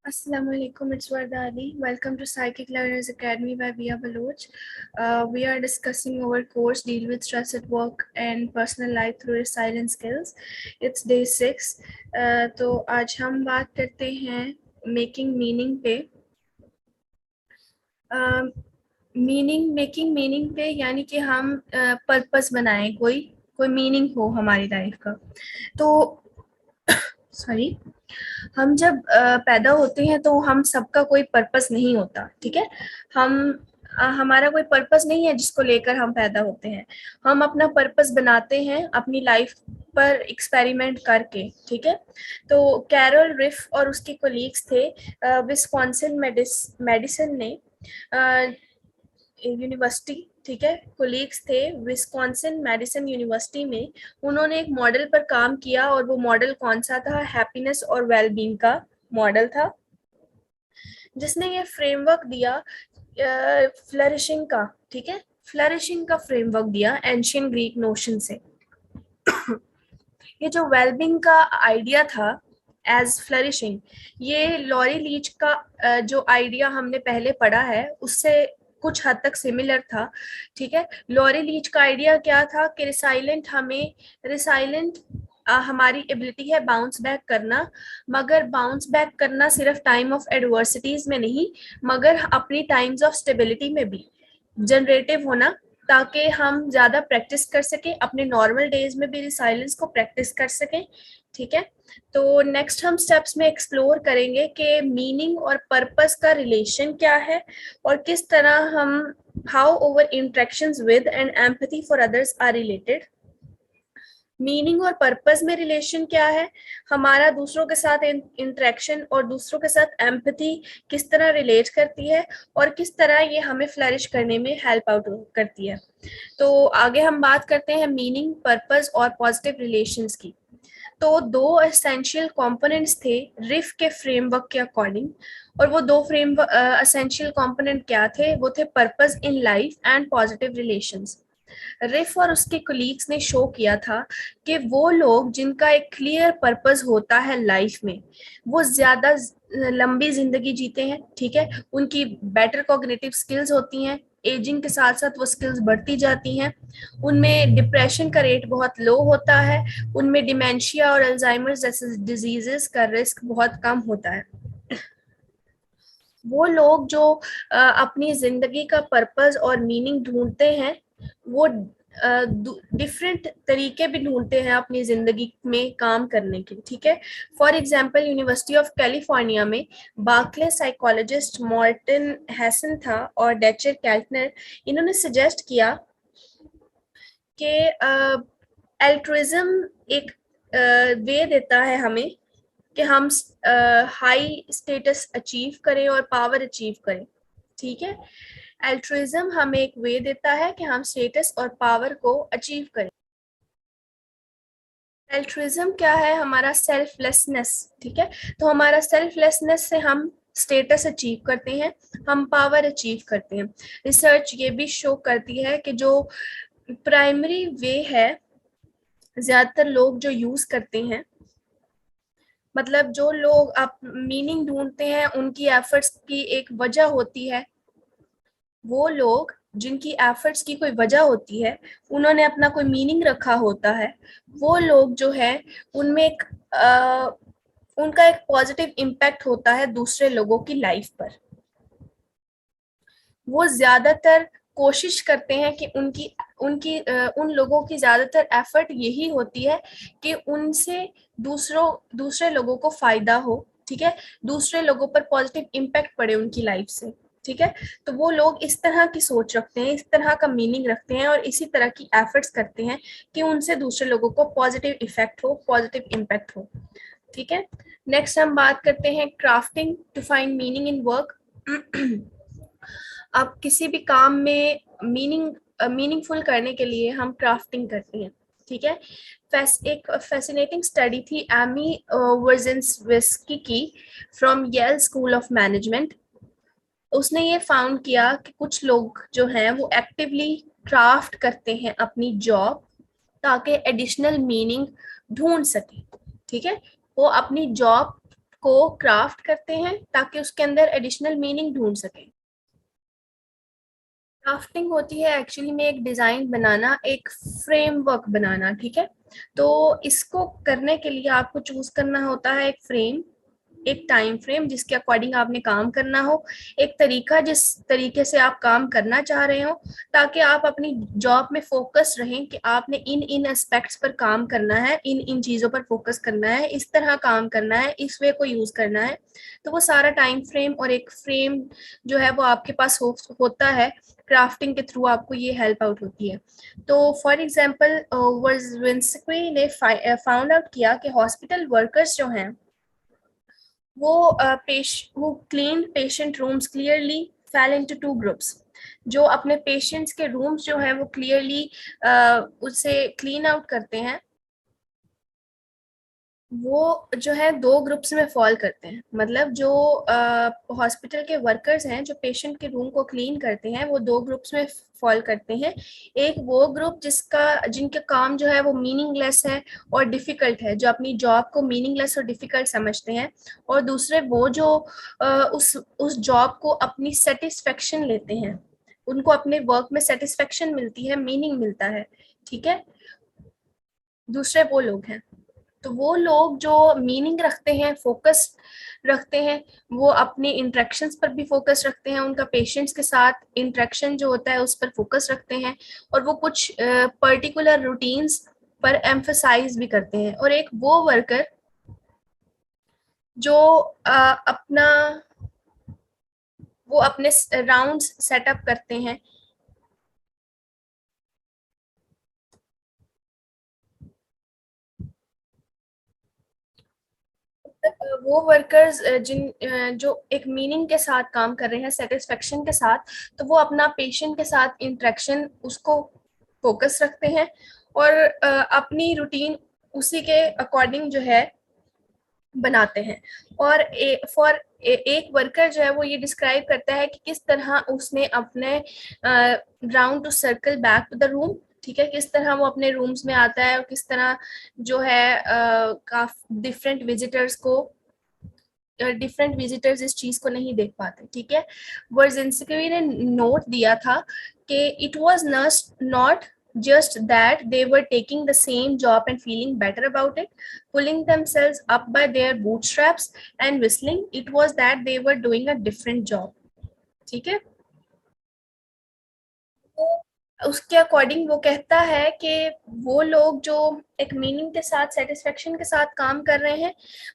Assalamu alaikum, it's Warda Ali. Welcome to Psychic Learners Academy by Via Baloch. We are discussing our course Deal with Stress at Work and Personal Life through Resilience Skills. It's day 6. तो आज हम बात करते हैं making meaning पे। Making meaning पे यानी कि हम पर्पस बनाएं, कोई मीनिंग हो हमारी लाइफ का। तो सॉरी, हम जब पैदा होते हैं तो हम सबका कोई पर्पस नहीं होता, ठीक है। हमारा कोई पर्पस नहीं है जिसको लेकर हम पैदा होते हैं। हम अपना पर्पस बनाते हैं अपनी लाइफ पर एक्सपेरिमेंट करके, ठीक है। तो कैरोल रिफ और उसके कोलीग्स थे विस्कॉन्सिन मेडिसिन ने यूनिवर्सिटी, ठीक है, कोलीग्स थे विस्कॉन्सिन मेडिसिन यूनिवर्सिटी में। उन्होंने एक मॉडल पर काम किया और वो मॉडल कौन सा था? हैप्पीनेस और वेलबींग का मॉडल था, जिसने ये फ्रेमवर्क दिया फ्लरिशिंग का, ठीक है, फ्लरिशिंग का फ्रेमवर्क दिया एंशियंट ग्रीक नोशन से। ये जो वेलबींग का आइडिया था एज फ्लरिशिंग, ये लॉरी लीच का जो आइडिया हमने पहले पढ़ा है उससे कुछ हद तक सिमिलर था, ठीक है। लॉरी लीच का आइडिया क्या था कि रिसाइलेंट हमारी एबिलिटी है बाउंस बैक करना, मगर बाउंस बैक करना सिर्फ टाइम ऑफ एडवर्सिटीज में नहीं, मगर अपनी टाइम्स ऑफ स्टेबिलिटी में भी जनरेटिव होना, ताकि हम ज्यादा प्रैक्टिस कर सके, अपने नॉर्मल डेज में भी रिसाइलेंस को प्रैक्टिस कर सकें, ठीक है। तो नेक्स्ट हम स्टेप्स में एक्सप्लोर करेंगे कि मीनिंग और पर्पस का रिलेशन क्या है और किस तरह हम how our interactions with and empathy for others are related. Meaning और पर्पस में रिलेशन क्या है, हमारा दूसरों के साथ इंटरेक्शन और दूसरों के साथ एम्पैथी किस तरह रिलेट करती है और किस तरह ये हमें फ्लरिश करने में हेल्प आउट करती है। तो आगे हम बात करते हैं मीनिंग, पर्पस और पॉजिटिव रिलेशंस की। तो दो एसेंशियल कंपोनेंट्स थे रिफ के फ्रेमवर्क के अकॉर्डिंग, और वो दो एसेंशियल कंपोनेंट क्या थे? वो थे purpose in life and positive relations. Ryff और उसके कोलीग्स ने शो किया था कि वो लोग जिनका एक क्लियर पर्पस होता है लाइफ में, वो ज्यादा लंबी जिंदगी जीते हैं, ठीक है। उनकी बेटर कॉग्निटिव स्किल्स होती हैं, एजिंग के साथ साथ वो स्किल्स बढ़ती जाती हैं। उनमें डिप्रेशन का रेट बहुत लो होता है, उनमें डिमेंशिया और अल्जाइमर जैसे डिजीजेस का रिस्क बहुत कम होता है। वो लोग जो अपनी जिंदगी का पर्पस और मीनिंग ढूंढते हैं, वो डिफरेंट तरीके भी ढूंढते हैं अपनी जिंदगी में काम करने के, ठीक है। For example university of California में बार्कले साइकोलॉजिस्ट मॉर्टन हैसन था और डेचर कैल्टनर, इन्होंने सजेस्ट किया कि एल्ट्रुइज्म एक वे देता है हमें कि हम हाई स्टेटस अचीव करें और पावर अचीव करें, ठीक है। एल्ट्रुइज्म हमें एक वे देता है कि हम स्टेटस और पावर को अचीव करें। एल्ट्रुइज्म क्या है? हमारा सेल्फलेसनेस, ठीक है। तो हमारा सेल्फलेसनेस से हम स्टेटस अचीव करते हैं, हम पावर अचीव करते हैं। रिसर्च ये भी शो करती है कि जो प्राइमरी वे है ज्यादातर लोग जो यूज करते हैं, मतलब जो लोग आप मीनिंग ढूंढते हैं उनकी एफर्ट्स की एक वजह होती है, वो लोग जिनकी एफर्ट्स की कोई वजह होती है, उन्होंने अपना कोई मीनिंग रखा होता है, वो लोग जो है उनमें उनका एक पॉजिटिव इम्पैक्ट होता है दूसरे लोगों की लाइफ पर। वो ज्यादातर कोशिश करते हैं कि उनकी उनकी उन लोगों की ज्यादातर एफर्ट यही होती है कि उनसे दूसरे लोगों को फायदा हो, ठीक है, दूसरे लोगों पर पॉजिटिव इम्पैक्ट पड़े उनकी लाइफ से, ठीक है। तो वो लोग इस तरह की सोच रखते हैं, इस तरह का मीनिंग रखते हैं और इसी तरह की एफर्ट्स करते हैं कि उनसे दूसरे लोगों को पॉजिटिव इफेक्ट हो, पॉजिटिव इम्पैक्ट हो, ठीक है। नेक्स्ट हम बात करते हैं crafting to find meaning in work. अब किसी भी काम में मीनिंगफुल करने के लिए हम क्राफ्टिंग करते हैं, ठीक है। एक फैसिनेटिंग स्टडी थी एमी वर्जेंस्की की from Yale School of Management. उसने ये फाउंड किया कि कुछ लोग जो हैं वो एक्टिवली क्राफ्ट करते हैं अपनी जॉब ताकि एडिशनल मीनिंग ढूंढ सके, ठीक है। वो अपनी जॉब को क्राफ्ट करते हैं ताकि उसके अंदर एडिशनल मीनिंग ढूंढ सकें। क्राफ्टिंग होती है एक्चुअली में एक डिजाइन बनाना, एक फ्रेमवर्क बनाना, ठीक है। तो इसको करने के लिए आपको चूज करना होता है एक फ्रेम, एक टाइम फ्रेम जिसके अकॉर्डिंग आपने काम करना हो, एक तरीका जिस तरीके से आप काम करना चाह रहे हो, ताकि आप अपनी जॉब में फोकस रहें कि आपने इन इन एस्पेक्ट्स पर काम करना है, इन इन चीजों पर फोकस करना है, इस तरह काम करना है, इस वे को यूज करना है। तो वो सारा टाइम फ्रेम और एक फ्रेम जो है वो आपके पास होता है। क्राफ्टिंग के थ्रू आपको ये हेल्प आउट होती है। तो फॉर एग्जाम्पल वर्जिन्स्की ने फाउंड आउट किया कि हॉस्पिटल वर्कर्स जो हैं वो who cleaned patient rooms clearly fell into two groups। जो अपने पेशेंट्स के रूम्स जो है वो क्लियरली उसे क्लीन आउट करते हैं, वो जो है दो ग्रुप्स में फॉल करते हैं। मतलब जो हॉस्पिटल के वर्कर्स हैं जो पेशेंट के रूम को क्लीन करते हैं वो दो ग्रुप्स में फॉल करते हैं। एक वो ग्रुप जिनके काम जो है वो मीनिंगलेस है और डिफिकल्ट है, जो अपनी जॉब को मीनिंगलेस और डिफिकल्ट समझते हैं। और दूसरे वो जो उस जॉब को अपनी सेटिस्फेक्शन लेते हैं, उनको अपने वर्क में सेटिस्फेक्शन मिलती है, मीनिंग मिलता है, ठीक है। दूसरे वो लोग हैं। तो वो लोग जो मीनिंग रखते हैं, फोकस रखते हैं, वो अपने इंटरेक्शंस पर भी फोकस रखते हैं, उनका पेशेंट्स के साथ इंटरेक्शन जो होता है उस पर फोकस रखते हैं, और वो कुछ पर्टिकुलर रूटीन्स पर एम्फसाइज भी करते हैं। और एक वो वर्कर जो अपना वो अपने राउंड्स सेटअप करते हैं। वो वर्कर्स जो एक मीनिंग के साथ काम कर रहे हैं, सेटिस्फेक्शन के साथ, तो वो अपना पेशेंट के साथ इंटरेक्शन उसको फोकस रखते हैं और अपनी रूटीन उसी के अकॉर्डिंग जो है बनाते हैं। और एक वर्कर जो है वो ये डिस्क्राइब करता है कि किस तरह उसने अपने round to circle back to the room, ठीक है, किस तरह वो अपने रूम्स में आता है और किस तरह जो है काफी डिफरेंट विजिटर्स इस चीज को नहीं देख पाते, ठीक है। वर्जिन्स्की ने नोट दिया था कि it was not just that they were taking the same job and feeling better about it, pulling themselves up by their bootstraps and whistling, it was that they were doing a different job, ठीक है। तो उसके according वो कहता है कि वो लोग जो एक मीनिंग के साथ, सेटिस्फेक्शन के साथ काम कर रहे हैं,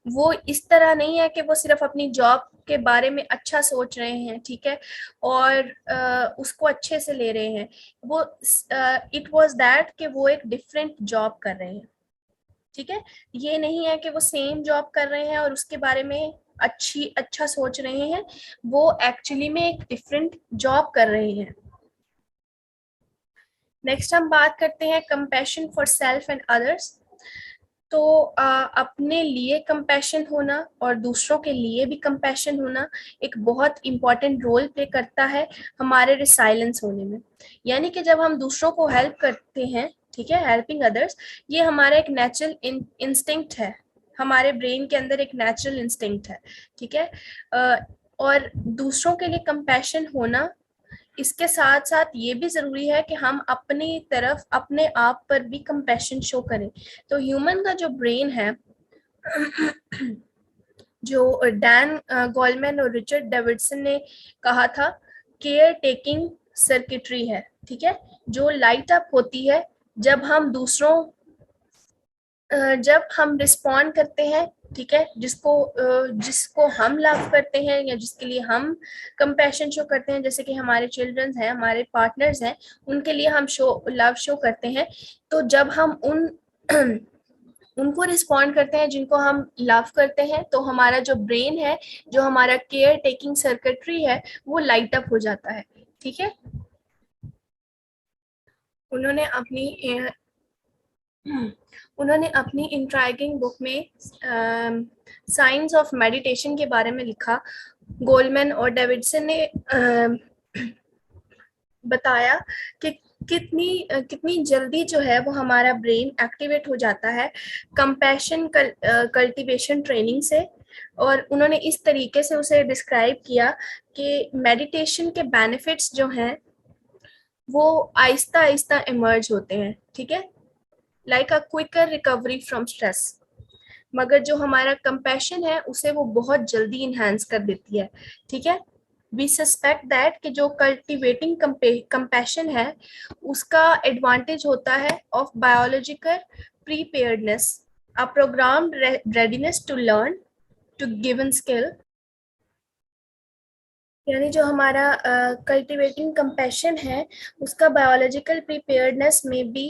वो इस तरह नहीं है कि वो सिर्फ अपनी जॉब के बारे में अच्छा सोच रहे हैं, ठीक है, और उसको अच्छे से ले रहे हैं। वो इट वाज दैट कि वो एक डिफरेंट जॉब कर रहे हैं, ठीक है। ये नहीं है कि वो सेम जॉब कर रहे हैं और उसके बारे में अच्छा सोच रहे हैं, वो एक्चुअली में एक डिफरेंट जॉब कर रहे हैं। नेक्स्ट हम बात करते हैं compassion for self and others. तो अपने लिए कंपैशन होना और दूसरों के लिए भी कंपैशन होना एक बहुत इंपॉर्टेंट रोल प्ले करता है हमारे रिसाइलेंस होने में। यानी कि जब हम दूसरों को हेल्प करते हैं, ठीक है, हेल्पिंग अदर्स, ये हमारा एक नेचुरल इंस्टिंक्ट है, हमारे ब्रेन के अंदर एक नेचुरल इंस्टिंक्ट है, ठीक है। और दूसरों के लिए कंपैशन होना, इसके साथ साथ ये भी जरूरी है कि हम अपनी तरफ अपने आप पर भी कंपैशन शो करें। तो ह्यूमन का जो ब्रेन है, जो डैन गोलमैन और रिचर्ड डेविडसन ने कहा था, केयर टेकिंग सर्किटरी है, ठीक है, जो लाइट अप होती है जब हम जब हम रिस्पॉन्ड करते हैं, ठीक है, जिसको हम लव करते हैं या जिसके लिए हम कंपैशन शो करते हैं, जैसे कि हमारे चिल्ड्रंस हैं, हमारे पार्टनर्स हैं, उनके लिए हम लव शो करते हैं। तो जब हम उनको रिस्पॉन्ड करते हैं जिनको हम लव करते हैं, तो हमारा जो ब्रेन है, जो हमारा केयर टेकिंग सर्किटरी है, वो लाइट अप हो जाता है, ठीक है। उन्होंने अपनी उन्होंने अपनी इंट्राइगिंग बुक में साइंस ऑफ मेडिटेशन के बारे में लिखा। गोलमैन और डेविडसन ने बताया कि कितनी जल्दी जो है वो हमारा ब्रेन एक्टिवेट हो जाता है कंपैशन कल्टीवेशन ट्रेनिंग से, और उन्होंने इस तरीके से उसे डिस्क्राइब किया कि मेडिटेशन के बेनिफिट्स जो हैं वो आहिस्ता आहिस्ता इमर्ज होते हैं, ठीक है, like a quicker recovery from stress. मगर जो हमारा कंपैशन है उसे वो बहुत जल्दी इन्हांस कर देती है, ठीक है। वी सस्पेक्ट दैट कि जो कल्टिवेटिंग कंपैशन है उसका एडवांटेज होता है of biological preparedness, a programmed readiness to learn to given skill. यानी जो हमारा कल्टिवेटिंग कंपैशन है उसका बायोलॉजिकल प्रिपेयर्डनेस में भी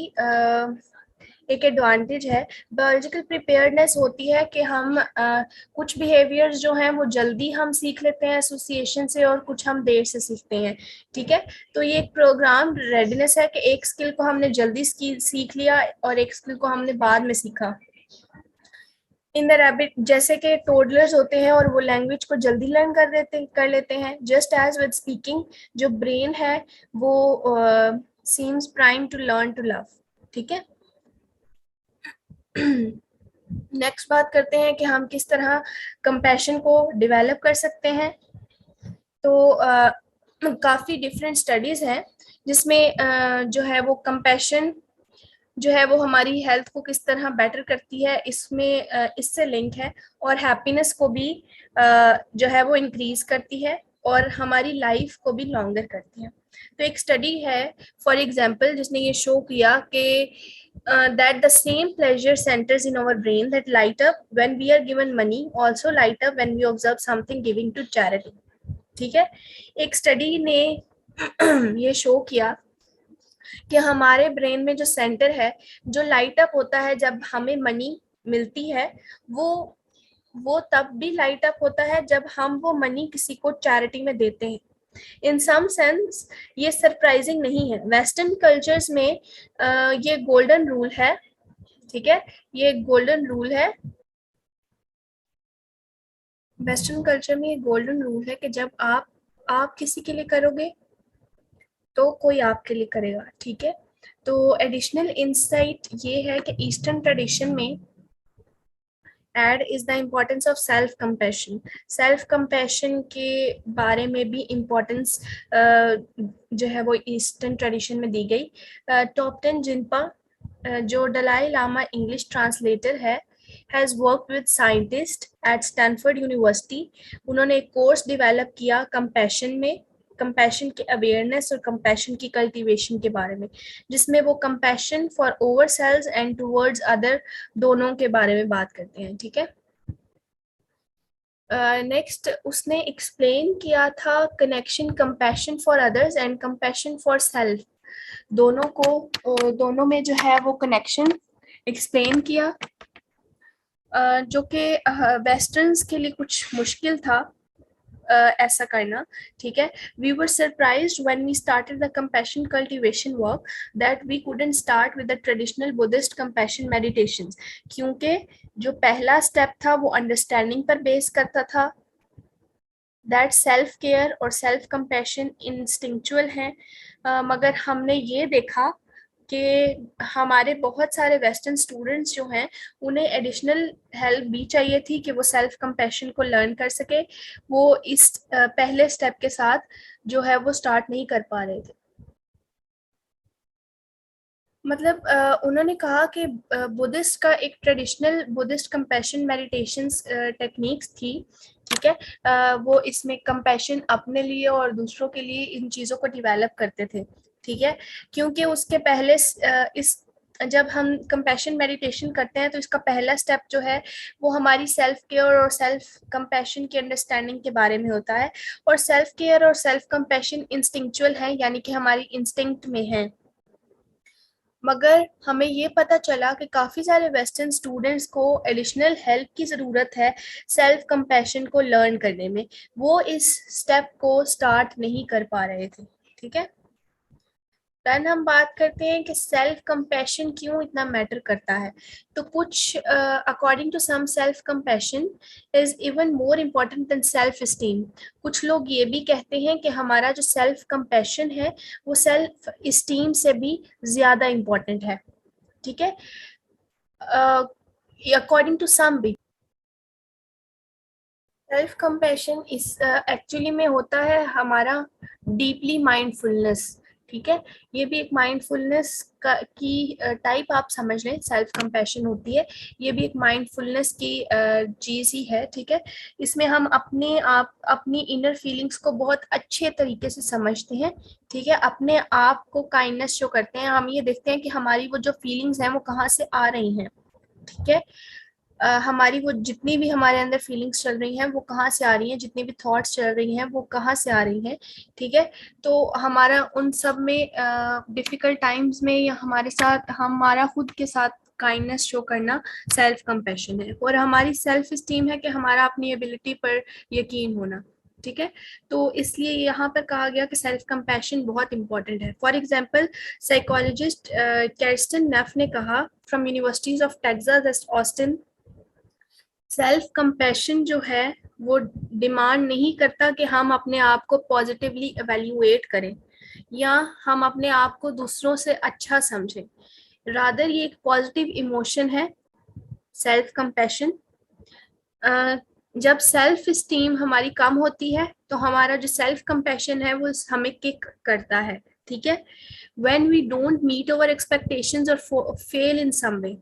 एक एडवांटेज है। बायोलॉजिकल प्रिपेयर्डनेस होती है कि हम कुछ बिहेवियर्स जो हैं वो जल्दी हम सीख लेते हैं एसोसिएशन से, और कुछ हम देर से सीखते हैं, ठीक है। तो ये एक प्रोग्राम रेडीनेस है कि एक स्किल को हमने जल्दी सीख लिया और एक स्किल को हमने बाद में सीखा। इन द रैबिट, जैसे कि टोडलर्स होते हैं और वो लैंग्वेज को जल्दी लर्न कर लेते हैं, जस्ट एज विद स्पीकिंग जो ब्रेन है वो seems prime to learn to love, ठीक है। नेक्स्ट बात करते हैं कि हम किस तरह कंपैशन को डेवलप कर सकते हैं। तो काफ़ी डिफरेंट स्टडीज़ हैं जिसमें जो है वो कंपैशन जो है वो हमारी हेल्थ को किस तरह बेटर करती है, इसमें इससे लिंक है, और हैप्पीनेस को भी जो है वो इंक्रीज करती है और हमारी लाइफ को भी लॉन्गर करती है। तो एक स्टडी है फॉर एग्जांपल जिसने ये शो किया कि that the same pleasure centers in our brain that light up when we are given money also light up when we observe something giving to charity, ठीक है। एक स्टडी ने ये शो किया कि हमारे ब्रेन में जो सेंटर है जो लाइट अप होता है जब हमें मनी मिलती है, वो वो तब भी लाइट अप होता है जब हम वो मनी किसी को चैरिटी में देते हैं। इन सम सेंस ये सरप्राइजिंग नहीं है, वेस्टर्न कल्चर्स में ये गोल्डन रूल है, ठीक है। ये गोल्डन रूल है, वेस्टर्न कल्चर में ये गोल्डन रूल है कि जब आप किसी के लिए करोगे तो कोई आपके लिए करेगा, ठीक है। तो एडिशनल इंसाइट ये है कि ईस्टर्न ट्रेडिशन में add is the importance of self compassion. Self compassion के बारे में भी इम्पोर्टेंस जो है वो ईस्टर्न ट्रेडिशन में दी गई। टॉपटन जिनपा जो दलाई लामा इंग्लिश ट्रांसलेटर है has worked with scientists at Stanford University। उन्होंने एक कोर्स डिवेलप किया कंपैशन में, कंपैशन के अवेयरनेस और कंपैशन की कल्टीवेशन के बारे में, जिसमें वो compassion for ourselves and towards other दोनों के बारे में बात करते हैं, ठीक है। नेक्स्ट उसने एक्सप्लेन किया था connection compassion for others and compassion for self, दोनों को दोनों में जो है वो कनेक्शन एक्सप्लेन किया, जो कि वेस्टर्न्स के लिए कुछ मुश्किल था ऐसा करना, ठीक है। We were surprised when we started the compassion cultivation work that we couldn't start with the traditional Buddhist compassion meditations, क्योंकि जो पहला स्टेप था वो अंडरस्टैंडिंग पर बेस करता था दैट सेल्फ केयर और सेल्फ कंपैशन इंस्टिंक्चुअल हैं, मगर हमने ये देखा कि हमारे बहुत सारे वेस्टर्न स्टूडेंट्स जो हैं उन्हें एडिशनल हेल्प भी चाहिए थी कि वो सेल्फ कंपैशन को लर्न कर सके, वो इस पहले स्टेप के साथ जो है वो स्टार्ट नहीं कर पा रहे थे। मतलब उन्होंने कहा कि बुद्धिस्ट का एक traditional Buddhist compassion meditations techniques थी, ठीक है। वो इसमें कंपैशन अपने लिए और दूसरों के लिए इन चीज़ों को डेवलप करते थे, ठीक है। क्योंकि उसके पहले इस जब हम कंपैशन मेडिटेशन करते हैं तो इसका पहला स्टेप जो है वो हमारी सेल्फ केयर और सेल्फ कंपैशन की अंडरस्टैंडिंग के बारे में होता है, और सेल्फ केयर और सेल्फ कंपैशन इंस्टिंक्चुअल है, यानी कि हमारी इंस्टिंक्ट में है। मगर हमें ये पता चला कि काफ़ी सारे वेस्टर्न स्टूडेंट्स को एडिशनल हेल्प की ज़रूरत है सेल्फ कंपैशन को लर्न करने में, वो इस स्टेप को स्टार्ट नहीं कर पा रहे थे, ठीक है। देन हम बात करते हैं कि सेल्फ कंपैशन क्यों इतना मैटर करता है। तो कुछ according to some self compassion is even more important than self esteem. कुछ लोग ये भी कहते हैं कि हमारा जो सेल्फ कंपैशन है वो सेल्फ स्टीम से भी ज़्यादा इम्पोर्टेंट है, ठीक है। अकॉर्डिंग टू सम भी सेल्फ कंपैशन इस एक्चुअली में होता है हमारा डीपली माइंडफुलनेस, ठीक है। ये भी एक माइंडफुलनेस की टाइप आप समझ लें, सेल्फ कंपैशन होती है, ये भी एक माइंडफुलनेस की चीज ही है, ठीक है। इसमें हम अपने आप अपनी इनर फीलिंग्स को बहुत अच्छे तरीके से समझते हैं, ठीक है। अपने आप को काइंडनेस शो करते हैं, हम ये देखते हैं कि हमारी वो जो फीलिंग्स हैं वो कहाँ से आ रही हैं, ठीक है। हमारी वो जितनी भी हमारे अंदर फीलिंग्स चल रही हैं वो कहाँ से आ रही हैं, जितनी भी थॉट्स चल रही हैं वो कहाँ से आ रही हैं, ठीक है। तो हमारा उन सब में डिफिकल्ट टाइम्स में या हमारे साथ हमारा खुद के साथ काइंडनेस शो करना सेल्फ कंपैशन है। और हमारी सेल्फ स्टीम है कि हमारा अपनी एबिलिटी पर यकीन होना, ठीक है। तो इसलिए यहाँ पर कहा गया कि सेल्फ कंपैशन बहुत इंपॉर्टेंट है। फॉर एग्जाम्पल साइकोलॉजिस्ट कैर्स्टन नेफ ने कहा from universities of Texas Austin, self compassion जो है वो डिमांड नहीं करता कि हम अपने आप को पॉजिटिवली एवेल्युएट करें या हम अपने आप को दूसरों से अच्छा समझें, रादर ये एक पॉजिटिव इमोशन है सेल्फ कंपैशन। जब सेल्फ स्टीम हमारी कम होती है तो हमारा जो सेल्फ कंपैशन है वो हमें किक करता है, ठीक है। When we don't meet our expectations और फेल इन सम वे,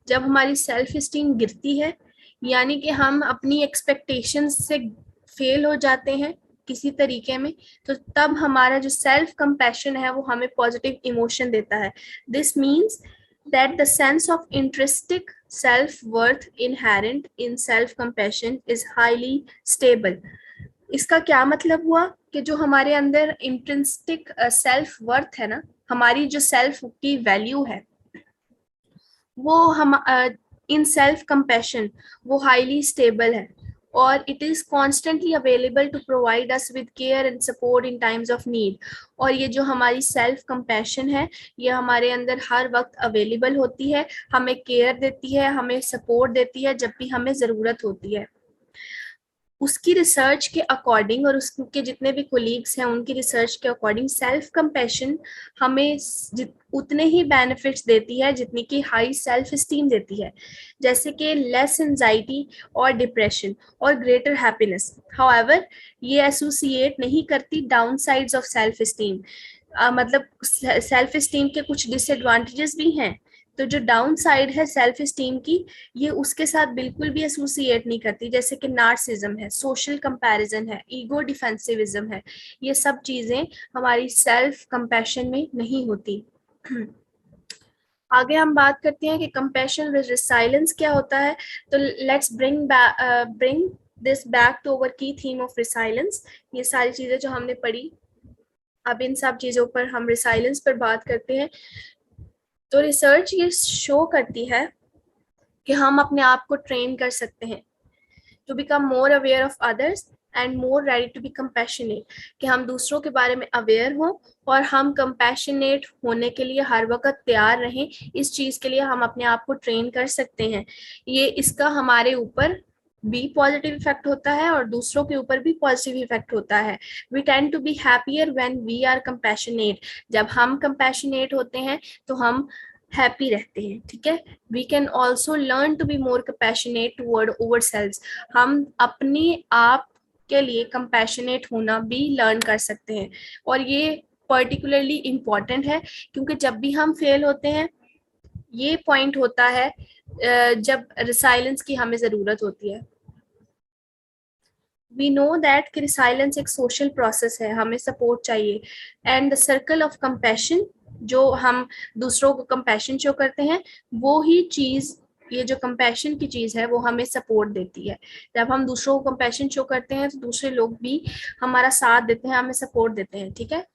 जब हमारी सेल्फ स्टीम गिरती है यानी कि हम अपनी एक्सपेक्टेशंस से फेल हो जाते हैं किसी तरीके में, तो तब हमारा जो सेल्फ कंपैशन है वो हमें पॉजिटिव इमोशन देता है। This means that the sense of intrinsic self-worth inherent in self-compassion is highly stable। इसका क्या मतलब हुआ कि जो हमारे अंदर इंट्रिंसिक सेल्फ वर्थ है ना, हमारी जो सेल्फ की वैल्यू है वो हम इन सेल्फ कंपैशन वो हाईली स्टेबल है और it is constantly available to provide us with care and support in times of need. और ये जो हमारी सेल्फ कंपैशन है ये हमारे अंदर हर वक्त अवेलेबल होती है, हमें केयर देती है, हमें सपोर्ट देती है जब भी हमें ज़रूरत होती है। उसकी रिसर्च के अकॉर्डिंग और उसके जितने भी कोलीग्स हैं उनकी रिसर्च के अकॉर्डिंग सेल्फ कंपैशन हमें उतने ही बेनिफिट्स देती है जितनी कि हाई सेल्फ स्टीम देती है, जैसे कि लेस एंजाइटी और डिप्रेशन और ग्रेटर हैप्पीनेस। हाउएवर ये एसोसिएट नहीं करती down sides of self esteem, मतलब सेल्फ स्टीम के कुछ डिसएडवांटेजेस भी हैं, तो जो डाउन साइड है सेल्फ स्टीम की ये उसके साथ बिल्कुल भी एसोसिएट नहीं करती, जैसे कि नार्सिज्म है, सोशल कंपैरिजन है, ईगो डिफेंसिविज्म है, ये सब चीजें हमारी सेल्फ कंपैशन में नहीं होती। आगे हम बात करते हैं कि कंपैशन विद रिसाइलेंस क्या होता है। तो let's bring this back to our key theme of resilience. ये सारी चीजें जो हमने पढ़ी, अब इन सब चीजों पर हम रिसाइलेंस पर बात करते हैं। तो रिसर्च ये शो करती है कि हम अपने आप को ट्रेन कर सकते हैं to become more aware of others and more ready to be compassionate, कि हम दूसरों के बारे में अवेयर हों और हम कंपैशनेट होने के लिए हर वक्त तैयार रहें। इस चीज के लिए हम अपने आप को ट्रेन कर सकते हैं। ये इसका हमारे ऊपर भी पॉजिटिव इफेक्ट होता है और दूसरों के ऊपर भी पॉजिटिव इफेक्ट होता है। We tend to be happier when we are compassionate, जब हम कंपैशनेट होते हैं तो हम हैप्पी रहते हैं, ठीक है। We can also learn to be more compassionate toward ourselves, हम अपने आप के लिए कंपैशनेट होना भी लर्न कर सकते हैं। और ये पर्टिकुलरली इम्पॉर्टेंट है क्योंकि जब भी हम फेल होते हैं ये पॉइंट होता है जब रिसाइलेंस की हमें जरूरत होती है। वी नो दैट कि रिसाइलेंस एक सोशल प्रोसेस है, हमें सपोर्ट चाहिए। And the circle of compassion, जो हम दूसरों को कंपैशन शो करते हैं वो ही चीज, ये जो कंपैशन की चीज है वो हमें सपोर्ट देती है। जब हम दूसरों को कंपैशन शो करते हैं तो दूसरे लोग भी हमारा साथ देते हैं, हमें सपोर्ट देते हैं, ठीक है।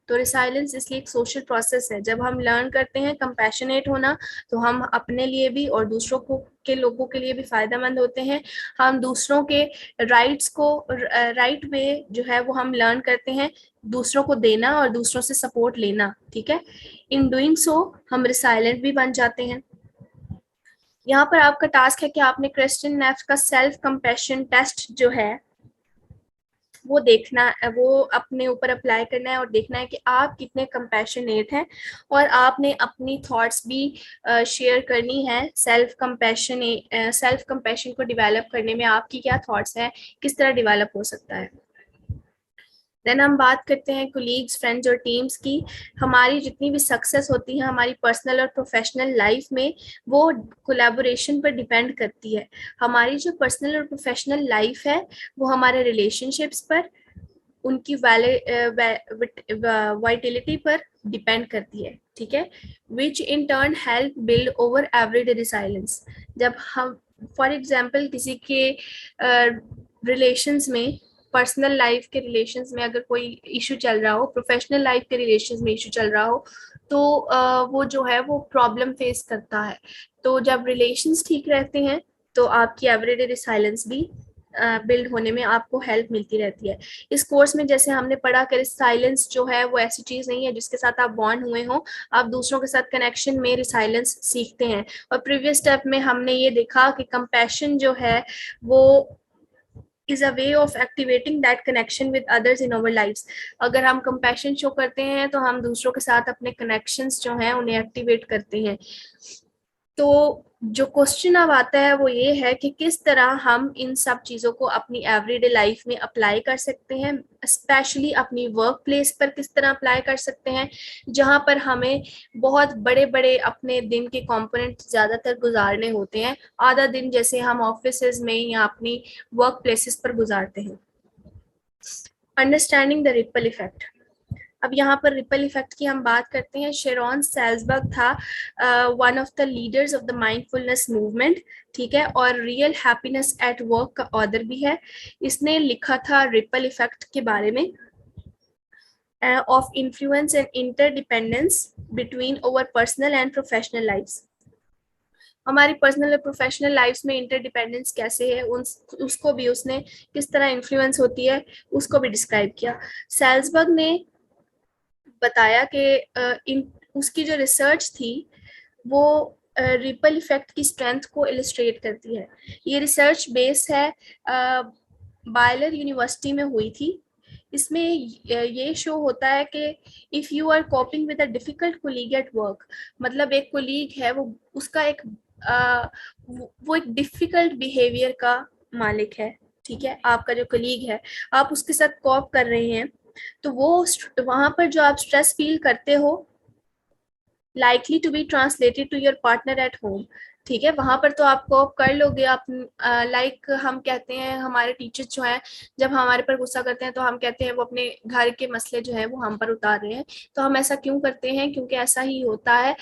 तो रिसाइलेंस इसलिए एक सोशल प्रोसेस है। जब हम लर्न करते हैं कंपैशनेट होना तो हम अपने लिए भी और दूसरों को के लोगों के लिए भी फायदेमंद होते हैं। हम दूसरों के राइट्स को राइट वे जो है वो हम लर्न करते हैं, दूसरों को देना और दूसरों से सपोर्ट लेना, ठीक है। इन डूइंग सो हम रिसाइलेंट भी बन जाते हैं। यहाँ पर आपका टास्क है कि आपने क्रिस्टियन नेफ का सेल्फ कंपैशन टेस्ट जो है वो देखना, वो अपने ऊपर अप्लाई करना है और देखना है कि आप कितने कंपैशनेट हैं, और आपने अपनी थॉट्स भी शेयर करनी है। सेल्फ कंपैशन को डेवलप करने में आपकी क्या थॉट्स हैं, किस तरह डेवलप हो सकता है। देन हम बात करते हैं कोलीग्स, फ्रेंड्स और टीम्स की। हमारी जितनी भी सक्सेस होती है हमारी पर्सनल और प्रोफेशनल लाइफ में, वो कोलैबोरेशन पर डिपेंड करती है। हमारी जो पर्सनल और प्रोफेशनल लाइफ है वो हमारे रिलेशनशिप्स पर, उनकी वाइटिलिटी पर डिपेंड करती है, ठीक है। Which in turn help build over everyday resilience. जब हम फॉर एग्जांपल किसी के रिलेशंस में, पर्सनल लाइफ के रिलेशंस में अगर कोई इशू चल रहा हो, प्रोफेशनल लाइफ के रिलेशंस में इशू चल रहा हो, तो वो जो है वो प्रॉब्लम फेस करता है। तो जब रिलेशंस ठीक रहते हैं तो आपकी एवरीडे रिसाइलेंस भी बिल्ड होने में आपको हेल्प मिलती रहती है। इस कोर्स में जैसे हमने पढ़ा कि रिसाइलेंस जो है वो ऐसी चीज नहीं है जिसके साथ आप बॉन्ड हुए हो, आप दूसरों के साथ कनेक्शन में रिसाइलेंस सीखते हैं। और प्रीवियस स्टेप में हमने ये देखा कि कंपैशन जो है वो is a way of activating that connection with others in our lives। अगर हम compassion शो करते हैं तो हम दूसरों के साथ अपने connections जो हैं उन्हें एक्टिवेट करते हैं। तो जो क्वेश्चन अब आता है वो ये है कि किस तरह हम इन सब चीज़ों को अपनी एवरीडे लाइफ में अप्लाई कर सकते हैं, स्पेशली अपनी वर्क प्लेस पर किस तरह अप्लाई कर सकते हैं, जहां पर हमें बहुत बड़े बड़े अपने दिन के कंपोनेंट ज़्यादातर गुजारने होते हैं, आधा दिन जैसे हम ऑफिस में या अपनी वर्क प्लेसेस पर गुजारते हैं। Understanding the ripple effect. अब यहाँ पर रिपल इफेक्ट की हम बात करते हैं। शेरॉन सेल्सबर्ग था one of the leaders of the mindfulness movement, ठीक है, और रियल हैप्पीनेस एट वर्क का ऑथर भी है। इसने लिखा था रिपल इफेक्ट के बारे में, of influence and interdependence between our personal and professional lives. हमारी पर्सनल और प्रोफेशनल लाइफ में इंटरडिपेंडेंस कैसे है, उसको भी उसने किस तरह इन्फ्लुएंस होती है उसको भी डिस्क्राइब किया। सेल्सबर्ग ने बताया कि उसकी जो रिसर्च थी वो रिपल इफेक्ट की स्ट्रेंथ को इलिस्ट्रेट करती है। ये रिसर्च बेस है बायलर यूनिवर्सिटी में हुई थी। इसमें ये शो होता है कि if you are coping with a difficult colleague at work, मतलब एक कोलीग है वो उसका एक वो एक डिफिकल्ट बिहेवियर का मालिक है, ठीक है, आपका जो कोलीग है आप उसके साथ कॉप कर रहे हैं, तो वो वहां पर जो आप स्ट्रेस फील करते हो likely to be translated to your partner at home, ठीक है, वहां पर तो आप कोप कर लोगे। आप लाइक हम कहते हैं हमारे टीचर्स जो हैं जब हमारे पर गुस्सा करते हैं तो हम कहते हैं वो अपने घर के मसले जो है वो हम पर उतार रहे हैं। तो हम ऐसा क्यों करते हैं, क्योंकि ऐसा ही होता है।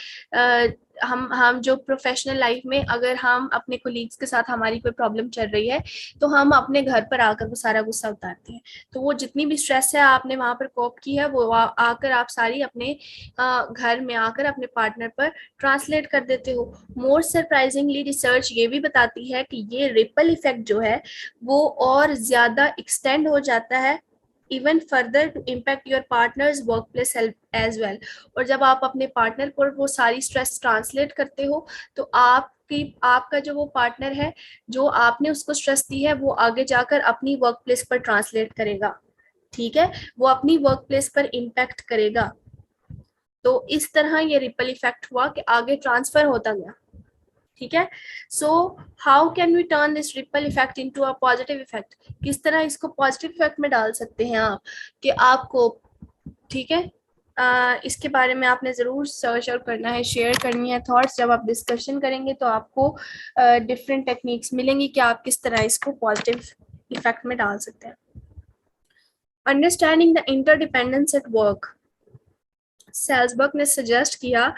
हम जो प्रोफेशनल लाइफ में अगर हम अपने कोलीग्स के साथ हमारी कोई प्रॉब्लम चल रही है तो हम अपने घर पर आकर वो सारा गुस्सा उतारते हैं। तो वो जितनी भी स्ट्रेस है आपने वहां पर कोप की है वो आकर आप सारी अपने घर में आकर अपने पार्टनर पर ट्रांसलेट कर देते हो। मोर सरप्राइजिंगली रिसर्च ये भी बताती है कि ये रिपल इफेक्ट जो है वो और ज्यादा एक्सटेंड हो जाता है even further to impact your partner's work place as well. और जब आप अपने पार्टनर पर वो सारी स्ट्रेस ट्रांसलेट करते हो तो आपका जो वो पार्टनर है जो आपने उसको स्ट्रेस दी है वो आगे जाकर अपनी वर्क प्लेस पर ट्रांसलेट करेगा, ठीक है, वो अपनी वर्क प्लेस पर इम्पैक्ट करेगा। तो इस तरह ये रिपल इफेक्ट हुआ कि आगे ट्रांसफर होता गया, ठीक है। So how can we turn this ripple effect into a positive effect, किस तरह इसको पॉजिटिव इफेक्ट में डाल सकते हैं आप कि आपको, ठीक है, इसके बारे में आपने ज़रूर सर्च और करना है, शेयर करनी है थॉट्स। जब आप डिस्कशन करेंगे तो आपको डिफरेंट टेक्निक्स मिलेंगी कि आप किस तरह इसको पॉजिटिव इफेक्ट में डाल सकते हैं। Understanding the interdependence at work. Salzberg ने सजेस्ट किया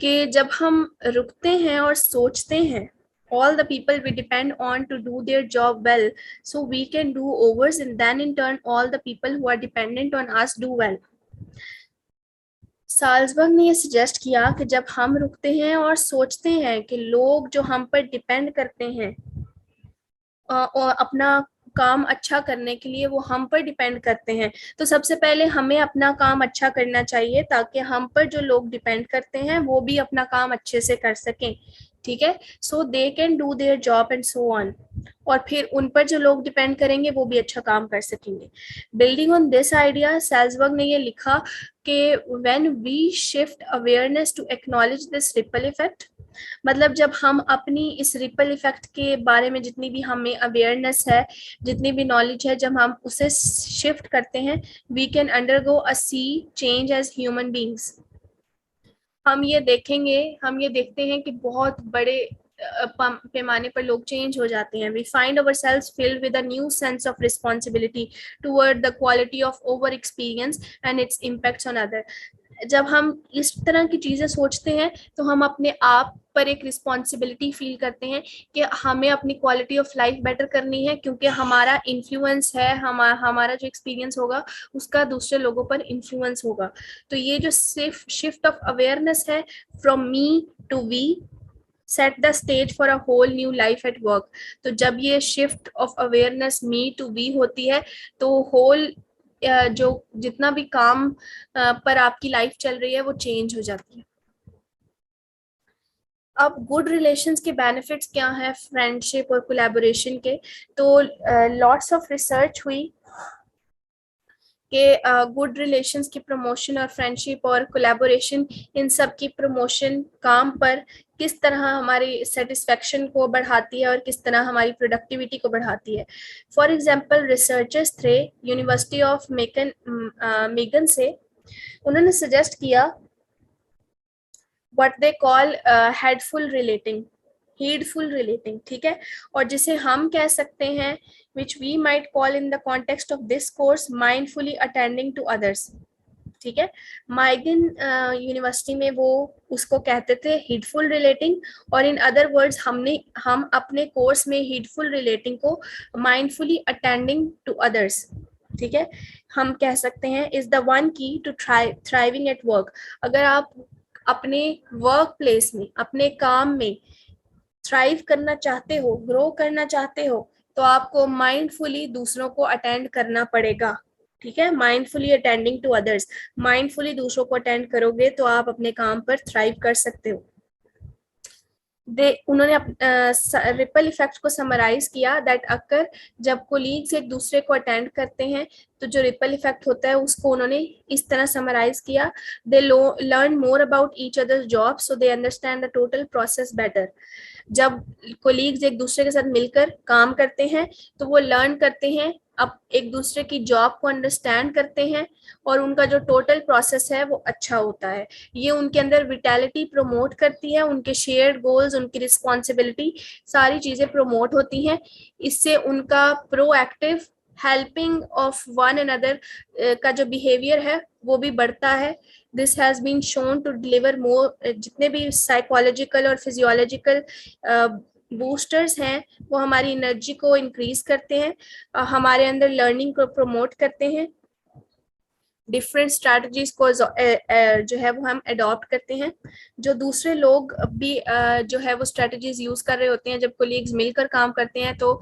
कि जब हम रुकते हैं और सोचते हैं all the people we depend on to do their job well, so we can do overs and then in turn all the people who are dependent on us do well। Salzburg ने ये suggest किया कि जब हम रुकते हैं और सोचते हैं कि लोग जो हम पर डिपेंड करते हैं और अपना काम अच्छा करने के लिए वो हम पर डिपेंड करते हैं, तो सबसे पहले हमें अपना काम अच्छा करना चाहिए ताकि हम पर जो लोग डिपेंड करते हैं वो भी अपना काम अच्छे से कर सकें, ठीक है, so they can do their job and so on. और फिर उन पर जो लोग डिपेंड करेंगे वो भी अच्छा काम कर सकेंगे। Building on this idea, Salzberg ने ये लिखा कि when we shift awareness to acknowledge this ripple effect, मतलब जब हम अपनी इस रिपल इफेक्ट के बारे में जितनी भी हमें अवेयरनेस है, जितनी भी नॉलेज है, जब हम उसे शिफ्ट करते हैं, we can undergo a sea change as human beings. हम ये देखते हैं कि बहुत बड़े पैमाने पर लोग चेंज हो जाते हैं। We find ourselves filled with a new sense of responsibility toward the quality of our experience and its impacts on other. जब हम इस तरह की चीजें सोचते हैं तो हम अपने आप पर एक रिस्पॉन्सिबिलिटी फील करते हैं कि हमें अपनी क्वालिटी ऑफ लाइफ बेटर करनी है, क्योंकि हमारा इन्फ्लुएंस है, हमारा जो एक्सपीरियंस होगा उसका दूसरे लोगों पर इन्फ्लुएंस होगा। तो ये जो सिर्फ शिफ्ट ऑफ अवेयरनेस है from me to we set the stage for a whole new life at work. तो जब ये shift of awareness me to we होती है तो होल जो जितना भी काम पर आपकी लाइफ चल रही है वो चेंज हो जाती है। अब गुड रिलेशंस के बेनिफिट्स क्या है फ्रेंडशिप और कोलैबोरेशन के, तो लॉट्स ऑफ रिसर्च हुई कि गुड रिलेशंस की प्रमोशन और फ्रेंडशिप और कोलैबोरेशन, इन सब की प्रमोशन काम पर किस तरह हमारी सेटिस्फेक्शन को बढ़ाती है और किस तरह हमारी प्रोडक्टिविटी को बढ़ाती है। फॉर एग्जांपल रिसर्चर्स थे यूनिवर्सिटी ऑफ मेगन से, उन्होंने सजेस्ट किया व्हाट दे कॉल हीडफुल रिलेटिंग, ठीक है, और जिसे हम कह सकते हैं which we might call in the context of this course mindfully attending to others, ठीक है। माइगन यूनिवर्सिटी में वो उसको कहते थे हीडफुल रिलेटिंग, और इन अदर वर्ड्स हम अपने कोर्स में हीडफुल रिलेटिंग को माइंडफुली अटेंडिंग टू अदर्स, ठीक है, हम कह सकते हैं इज द वन की टू थ्राइविंग एट वर्क। अगर आप अपने वर्क प्लेस में, अपने काम में थ्राइव करना चाहते हो, ग्रो करना चाहते हो, तो आपको माइंडफुली दूसरों को अटेंड करना पड़ेगा, ठीक है। Mindfully attending to others, mindfully दूसरों को अटेंड करोगे तो आप अपने काम पर थ्राइव कर सकते हो। उन्होंने रिपल इफेक्ट को समराइज किया दैट अकर जब कोलीग्स एक दूसरे को अटेंड करते हैं तो जो रिपल इफेक्ट होता है उसको उन्होंने इस तरह समराइज किया, they learn more about each others job so they understand the total process better. जब कोलीग्स एक दूसरे के साथ मिलकर काम करते हैं तो वो लर्न करते हैं, अब एक दूसरे की जॉब को अंडरस्टैंड करते हैं और उनका जो टोटल प्रोसेस है वो अच्छा होता है। ये उनके अंदर विटैलिटी प्रमोट करती है, उनके शेयर्ड गोल्स, उनकी रिस्पॉन्सिबिलिटी, सारी चीजें प्रमोट होती हैं। इससे उनका proactive helping of one another का जो बिहेवियर है वो भी बढ़ता है। This has been shown to deliver more, जितने भी साइकोलॉजिकल और फिजियोलॉजिकल बूस्टर्स हैं वो हमारी एनर्जी को इंक्रीज करते हैं, हमारे अंदर लर्निंग को प्रमोट करते हैं, डिफरेंट स्ट्रैटेजीज को जो है वो हम अडॉप्ट करते हैं। जो दूसरे लोग भी जो है वो स्ट्रैटेजीज यूज कर रहे होते हैं, जब कोलीग्स मिलकर काम करते हैं तो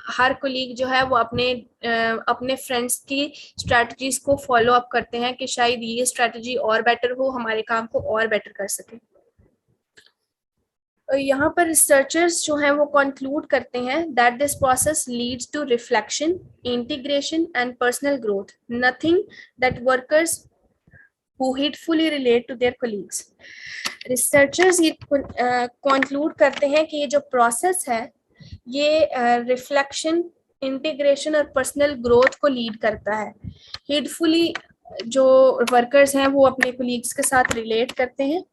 हर कोलीग जो है वो अपने फ्रेंड्स की स्ट्रैटेजीज को फॉलो अप करते हैं कि शायद ये स्ट्रैटेजी और बेटर हो, हमारे काम को और बेटर कर सके। यहाँ पर रिसर्चर्स जो हैं वो कंक्लूड करते हैं that this process leads to reflection, integration and personal growth, nothing that workers who hatefully relate to their colleagues। Researchers ये कंक्लूड करते हैं कि ये जो प्रोसेस है ये रिफ्लेक्शन, इंटीग्रेशन और पर्सनल ग्रोथ को लीड करता है। हेटफुली जो वर्कर्स हैं वो अपने कोलीग्स के साथ रिलेट करते हैं,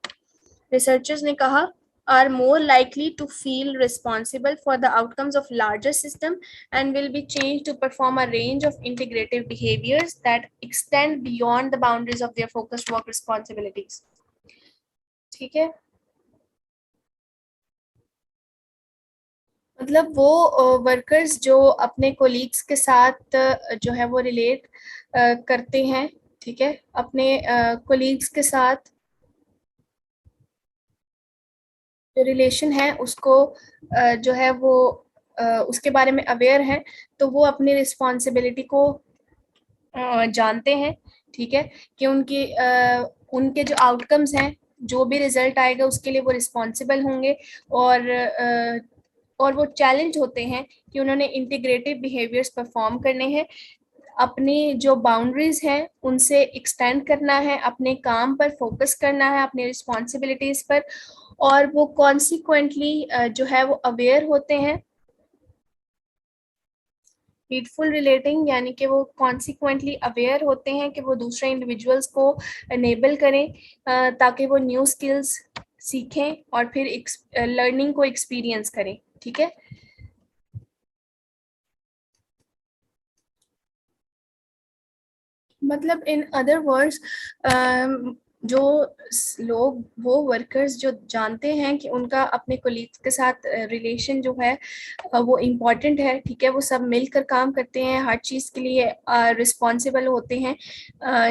रिसर्चर्स ने कहा, are more likely to feel responsible for the outcomes of larger system and will be changed to perform a range of integrative behaviors that extend beyond the boundaries of their focused work responsibilities। ठीक है, मतलब वो workers जो अपने colleagues के साथ जो है वो रिलेट करते हैं, ठीक है, अपने कोलीग्स के साथ जो रिलेशन है उसको जो है वो उसके बारे में अवेयर है, तो वो अपनी रिस्पॉन्सिबिलिटी को जानते हैं, ठीक है, कि उनके जो आउटकम्स हैं, जो भी रिजल्ट आएगा उसके लिए वो रिस्पॉन्सिबल होंगे और और वो चैलेंज होते हैं कि उन्होंने इंटीग्रेटिव बिहेवियर्स परफॉर्म करने हैं, अपनी जो बाउंड्रीज हैं उनसे एक्सटेंड करना है, अपने काम पर फोकस करना है, अपने रिस्पॉन्सिबिलिटीज पर, और वो कॉन्सिक्वेंटली जो है वो अवेयर होते हैं। हीटफुल रिलेटिंग यानी कि वो कॉन्सिक्वेंटली अवेयर होते हैं कि वो दूसरे इंडिविजुअल्स को एनेबल करें ताकि वो न्यू स्किल्स सीखें और फिर लर्निंग को एक्सपीरियंस करें। ठीक है। मतलब इन अदर वर्ड्स, जो लोग, वो वर्कर्स जो जानते हैं कि उनका अपने कोलीग्स के साथ रिलेशन जो है वो इम्पॉर्टेंट है, ठीक है, वो सब मिलकर काम करते हैं, हर चीज़ के लिए रिस्पॉन्सिबल होते हैं,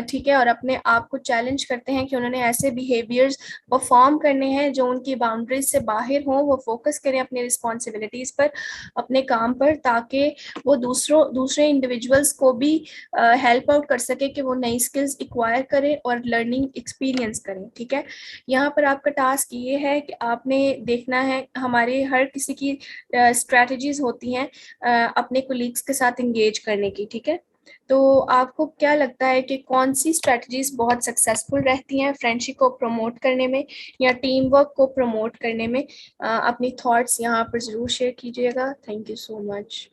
ठीक है, और अपने आप को चैलेंज करते हैं कि उन्होंने ऐसे बिहेवियर्स परफॉर्म करने हैं जो उनकी बाउंड्रीज से बाहर हों, वो फोकस करें अपने रिस्पॉन्सिबिलिटीज़ पर, अपने काम पर, ताकि वो दूसरे इंडिविजुअल्स को भी हेल्प आउट कर सके कि वो नई स्किल्स एक्वायर करें और लर्निंग एक्सपीरियंस करें। ठीक है। यहाँ पर आपका टास्क ये है कि आपने देखना है, हमारे हर किसी की स्ट्रेटजीज होती हैं अपने कोलीग्स के साथ इंगेज करने की। ठीक है। तो आपको क्या लगता है कि कौन सी स्ट्रेटजीज बहुत सक्सेसफुल रहती हैं फ्रेंडशिप को प्रमोट करने में या टीम वर्क को प्रमोट करने में? अपनी थॉट्स यहाँ पर जरूर शेयर कीजिएगा। Thank you so much.